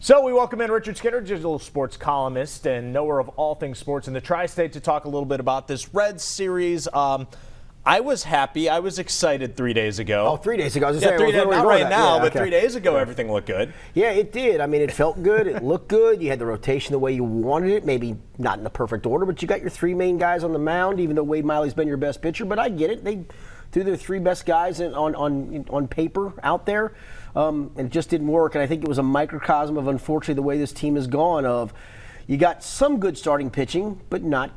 So we welcome in Richard Skinner, digital sports columnist and knower of all things sports in the Tri-State, to talk a little bit about this Reds series. I was happy. I was excited 3 days ago. Oh, 3 days ago. I was yeah, 3 days, not right now, but okay. 3 days ago everything looked good. Yeah, it did. I mean, it felt good. It looked good. You had the rotation the way you wanted it. Maybe not in the perfect order, but you got your three main guys on the mound, even though Wade Miley's been your best pitcher. But I get it. They threw their three best guys on paper out there. And it just didn't work. And I think it was a microcosm of, unfortunately, the way this team has gone of you got some good starting pitching, but not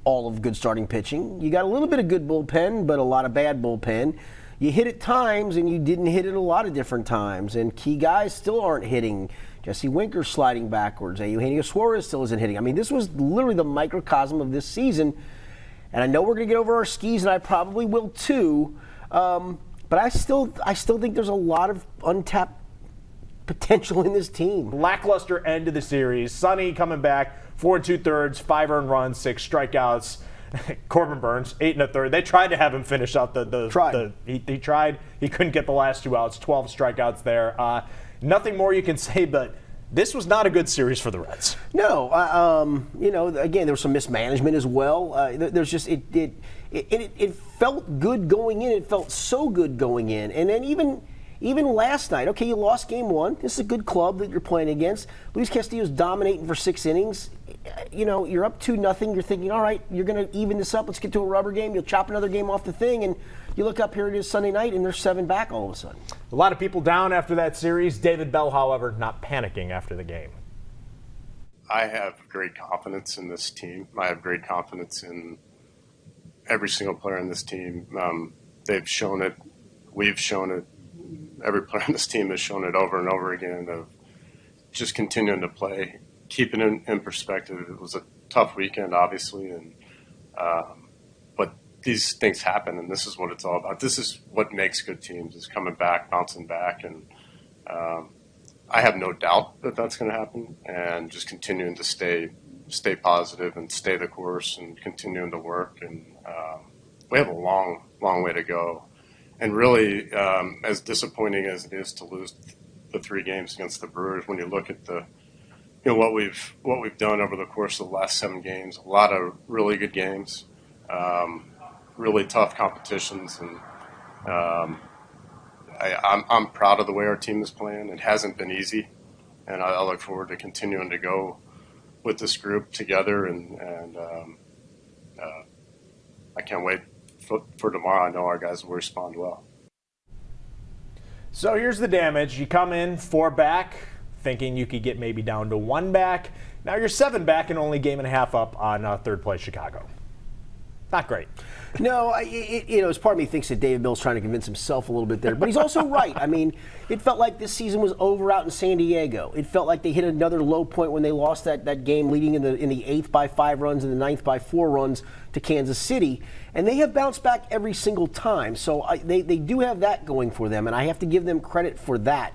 all of good starting pitching. You got a little bit of good bullpen, but a lot of bad bullpen. You hit at times, and you didn't hit at a lot of different times. And key guys still aren't hitting. Jesse Winker's sliding backwards. Eugenio Suarez still isn't hitting. I mean, this was literally the microcosm of this season. And I know we're going to get over our skis, and I probably will too. But I still think there's a lot of untapped potential in this team. Lackluster end of the series. Sonny coming back, 4 2/3, 5 earned runs, 6 strikeouts. Corbin Burns, 8 1/3. They tried to have him finish out he tried. He couldn't get the last 2 outs. 12 strikeouts there. Nothing more you can say, but this was not a good series for the Reds. No, again, there was some mismanagement as well. There's just it felt good going in. It felt so good going in, and then even last night. Okay, you lost game one. This is a good club that you're playing against. Luis Castillo's dominating for 6 innings. You're up 2-0. You're thinking, all right, you're going to even this up. Let's get to a rubber game. You'll chop another game off the thing, and you look up, here it is Sunday night, and they're 7 back all of a sudden. A lot of people down after that series. David Bell, however, not panicking after the game. I have great confidence in this team. I have great confidence in every single player in this team. They've shown it. We've shown it. Every player on this team has shown it over and over again of just continuing to play, keeping it in perspective. It was a tough weekend, obviously, but these things happen, and this is what it's all about. This is what makes good teams, is coming back, bouncing back, and I have no doubt that that's going to happen, and just continuing to stay positive and stay the course and continuing to work. And we have a long, long way to go. And really, as disappointing as it is to lose the 3 games against the Brewers, when you look at what we've done over the course of the last 7 games, a lot of really good games, really tough competitions, and I'm proud of the way our team is playing. It hasn't been easy, and I look forward to continuing to go with this group together, and I can't wait for tomorrow. I know our guys will respond well. So here's the damage. You come in 4 back, thinking you could get maybe down to 1 back. Now you're 7 back and only game and a half up on third place Chicago. Not great. No, as part of me thinks that David Bill's trying to convince himself a little bit there, but he's also right. I mean, it felt like this season was over out in San Diego. It felt like they hit another low point when they lost that game leading in the 8th by 5 runs and the 9th by 4 runs to Kansas City, and they have bounced back every single time. So they do have that going for them, and I have to give them credit for that.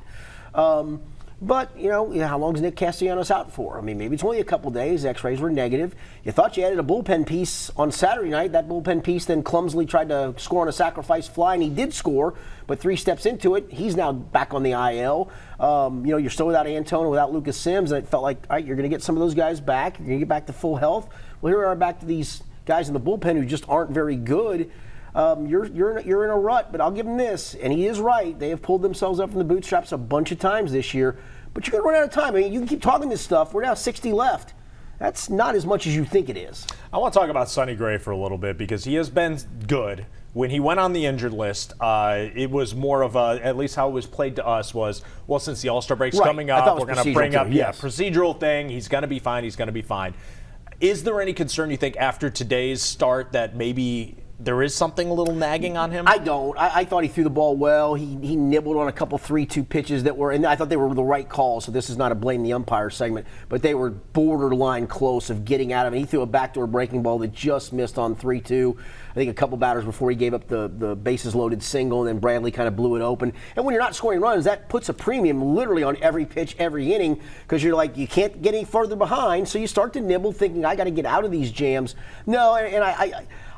But, how long is Nick Castellanos out for? I mean, maybe it's only a couple days. X-rays were negative. You thought you added a bullpen piece on Saturday night. That bullpen piece then clumsily tried to score on a sacrifice fly, and he did score. But 3 steps into it, he's now back on the IL. You're still without Antone, without Lucas Sims, and it felt like, all right, you're going to get some of those guys back. You're going to get back to full health. Well, here we are back to these guys in the bullpen who just aren't very good. You're in a rut, but I'll give him this, and he is right. They have pulled themselves up from the bootstraps a bunch of times this year, but you're going to run out of time. I mean, you can keep talking this stuff. We're now 60 left. That's not as much as you think it is. I want to talk about Sonny Gray for a little bit because he has been good. When he went on the injured list, it was more of at least how it was played to us was, well, since the All-Star break's coming up, we're going to bring up, procedural thing. He's going to be fine. He's going to be fine. Is there any concern, you think, after today's start that maybe there is something a little nagging on him? I don't. I thought he threw the ball well. He nibbled on a couple 3-2 pitches that were, and I thought they were the right calls, so this is not a blame the umpire segment, but they were borderline close of getting out of it. He threw a backdoor breaking ball that just missed on 3-2. I think a couple batters before he gave up the bases loaded single, and then Bradley kind of blew it open. And when you're not scoring runs, that puts a premium literally on every pitch, every inning, because you're like, you can't get any further behind, so you start to nibble thinking, I got to get out of these jams. No, and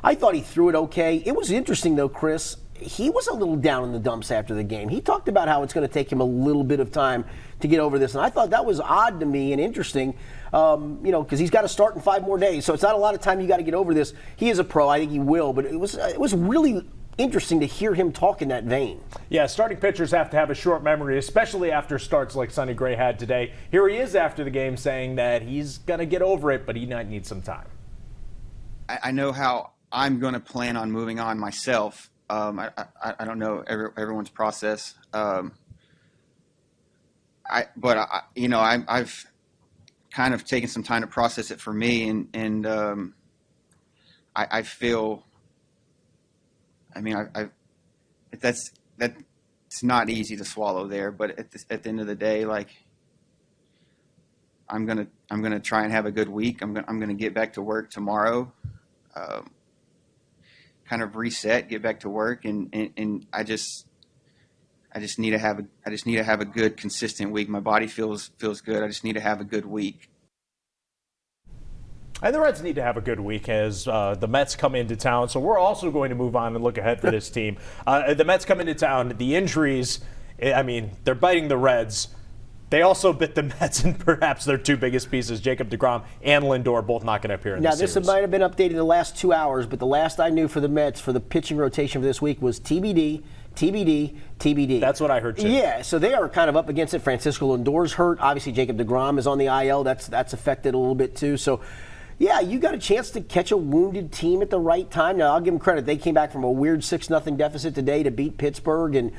I thought he threw it okay. It was interesting, though, Chris. he was a little down in the dumps after the game. He talked about how it's going to take him a little bit of time to get over this, and I thought that was odd to me and interesting, because he's got to start in 5 more days, so it's not a lot of time you got to get over this. He is a pro. I think he will, but it was really interesting to hear him talk in that vein. Yeah, starting pitchers have to have a short memory, especially after starts like Sonny Gray had today. Here he is after the game saying that he's going to get over it, but he might need some time. I know how I'm going to plan on moving on myself. I don't know everyone's process. I've kind of taken some time to process it for me, and I feel. I mean, that's it's not easy to swallow there, but at the end of the day, like I'm gonna try and have a good week. I'm gonna get back to work tomorrow. Kind of reset, get back to work, and I just need to have a good, consistent week. My body feels good. I just need to have a good week. And the Reds need to have a good week as the Mets come into town. So we're also going to move on and look ahead for this team. The Mets come into town. The injuries, I mean, they're biting the Reds. They also bit the Mets, and perhaps their 2 biggest pieces, Jacob deGrom and Lindor, both not going to appear in the series. Now, this might have been updated in the last 2 hours, but the last I knew for the Mets for the pitching rotation for this week was TBD, TBD, TBD. That's what I heard, too. Yeah, so they are kind of up against it. Francisco Lindor's hurt. Obviously, Jacob deGrom is on the IL. That's affected a little bit, too. So, yeah, you got a chance to catch a wounded team at the right time. Now, I'll give them credit. They came back from a weird 6-0 deficit today to beat Pittsburgh, and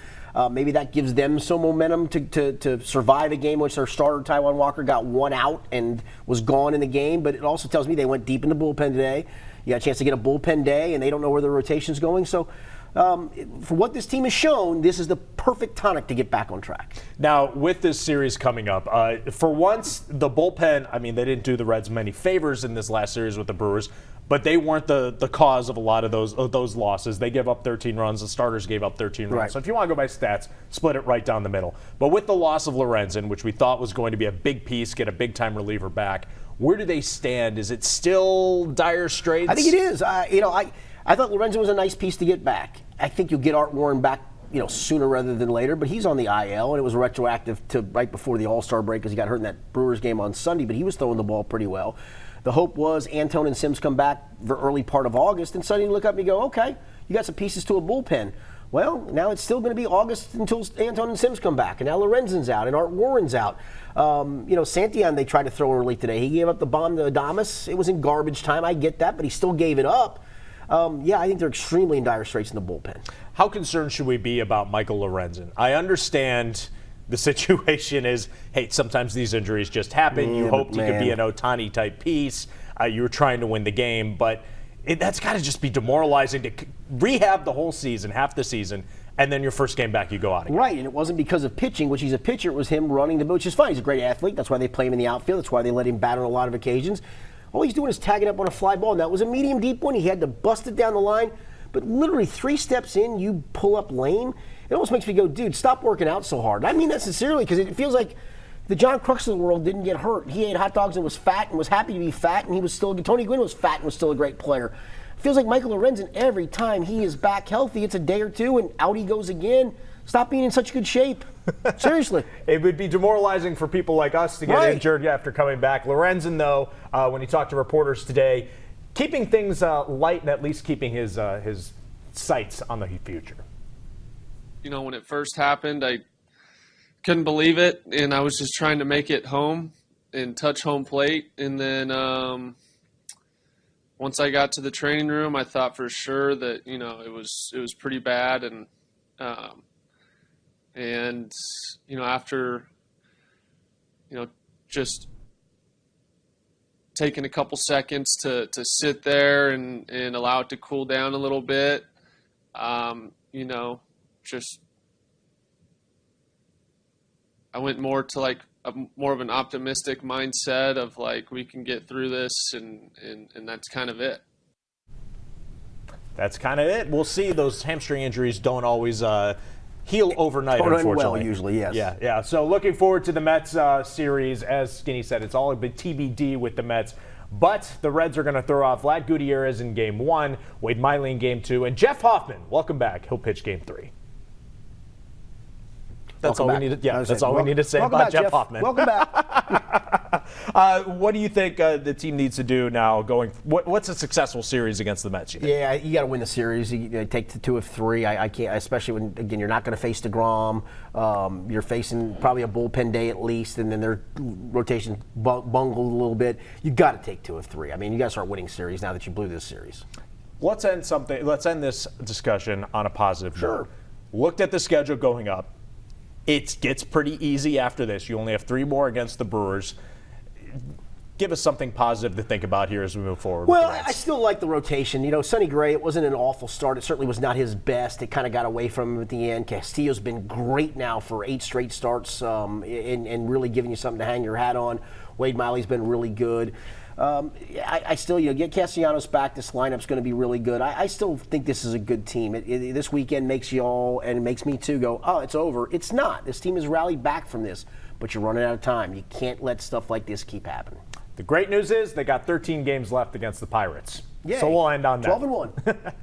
maybe that gives them some momentum to survive a game in which their starter, Taijuan Walker, got 1 out and was gone in the game. But it also tells me they went deep in the bullpen today. You got a chance to get a bullpen day, and they don't know where their rotation's going. So for what this team has shown, this is the perfect tonic to get back on track. Now, with this series coming up, for once, the bullpen, I mean, they didn't do the Reds many favors in this last series with the Brewers, but they weren't the cause of a lot of those losses. They gave up 13 runs. The starters gave up 13 runs. Right. So if you want to go by stats, split it right down the middle. But with the loss of Lorenzen, which we thought was going to be a big piece, get a big-time reliever back, where do they stand? Is it still dire straits? I think it is. I thought Lorenzen was a nice piece to get back. I think you'll get Art Warren back, sooner rather than later. But he's on the IL, and it was retroactive to right before the All-Star break because he got hurt in that Brewers game on Sunday. But he was throwing the ball pretty well. The hope was Antone and Sims come back the early part of August, and suddenly you look up and you go, okay, you got some pieces to a bullpen. Well, now it's still going to be August until Antone and Sims come back, and now Lorenzen's out, and Art Warren's out. Santillan they tried to throw early today. He gave up the bomb to Adames. It was in garbage time. I get that, but he still gave it up. I think they're extremely in dire straits in the bullpen. How concerned should we be about Michael Lorenzen? I understand the situation is, hey, sometimes these injuries just happen. You hoped he could be an Ohtani-type piece. You were trying to win the game, but that's got to just be demoralizing to rehab the whole season, half the season, and then your first game back, you go out again. Right, and it wasn't because of pitching, which he's a pitcher. It was him running the boat, which is fine. He's a great athlete. That's why they play him in the outfield. That's why they let him bat on a lot of occasions. All he's doing is tagging up on a fly ball. Now, it was a medium deep one. He had to bust it down the line. But literally 3 steps in, you pull up lame. It almost makes me go, dude, stop working out so hard. I mean that sincerely because it feels like the John Crooks of the world didn't get hurt. He ate hot dogs and was fat and was happy to be fat, and he was still – Tony Gwynn was fat and was still a great player. It feels like Michael Lorenzen, every time he is back healthy, it's a day or two, and out he goes again. Stop being in such good shape. Seriously. It would be demoralizing for people like us to get injured after coming back. Lorenzen, though, when he talked to reporters today, keeping things light and at least keeping his sights on the future. When it first happened, I couldn't believe it, and I was just trying to make it home and touch home plate. And then once I got to the training room, I thought for sure that it was pretty bad, and after just taking a couple seconds to sit there and allow it to cool down a little bit, just I went more to more of an optimistic mindset of we can get through this, and that's kind of it. That's kind of it. We'll see. Those hamstring injuries don't always heal overnight, unfortunately. Well, usually, yes. Yeah. So looking forward to the Mets series. As Skinny said, it's all a bit TBD with the Mets. But the Reds are going to throw off Vlad Gutierrez in Game 1, Wade Miley in Game 2, and Jeff Hoffman, welcome back. He'll pitch Game 3. That's all we need to, that's all we need to say about Jeff Hoffman. Welcome back. What do you think the team needs to do now going what's a successful series against the Mets? Yeah, you got to win the series. You take the 2 of 3. I can't, especially when, again, you're not going to face DeGrom. You're facing probably a bullpen day at least, and then their rotation bungled a little bit. You got to take 2 of 3. I mean, you got to start winning series now that you blew this series. Let's end this discussion on a positive note. Looked at the schedule going up. It gets pretty easy after this. You only have 3 more against the Brewers. Give us something positive to think about here as we move forward. Well, I still like the rotation. You know, Sonny Gray, it wasn't an awful start. It certainly was not his best. It kind of got away from him at the end. Castillo's been great now for 8 straight starts and really giving you something to hang your hat on. Wade Miley's been really good. I still, get Castellanos back. This lineup's going to be really good. I still think this is a good team. This weekend makes you all, and it makes me too, go, oh, it's over. It's not. This team has rallied back from this, but you're running out of time. You can't let stuff like this keep happening. The great news is they got 13 games left against the Pirates. Yay. So we'll end on that. 12-1.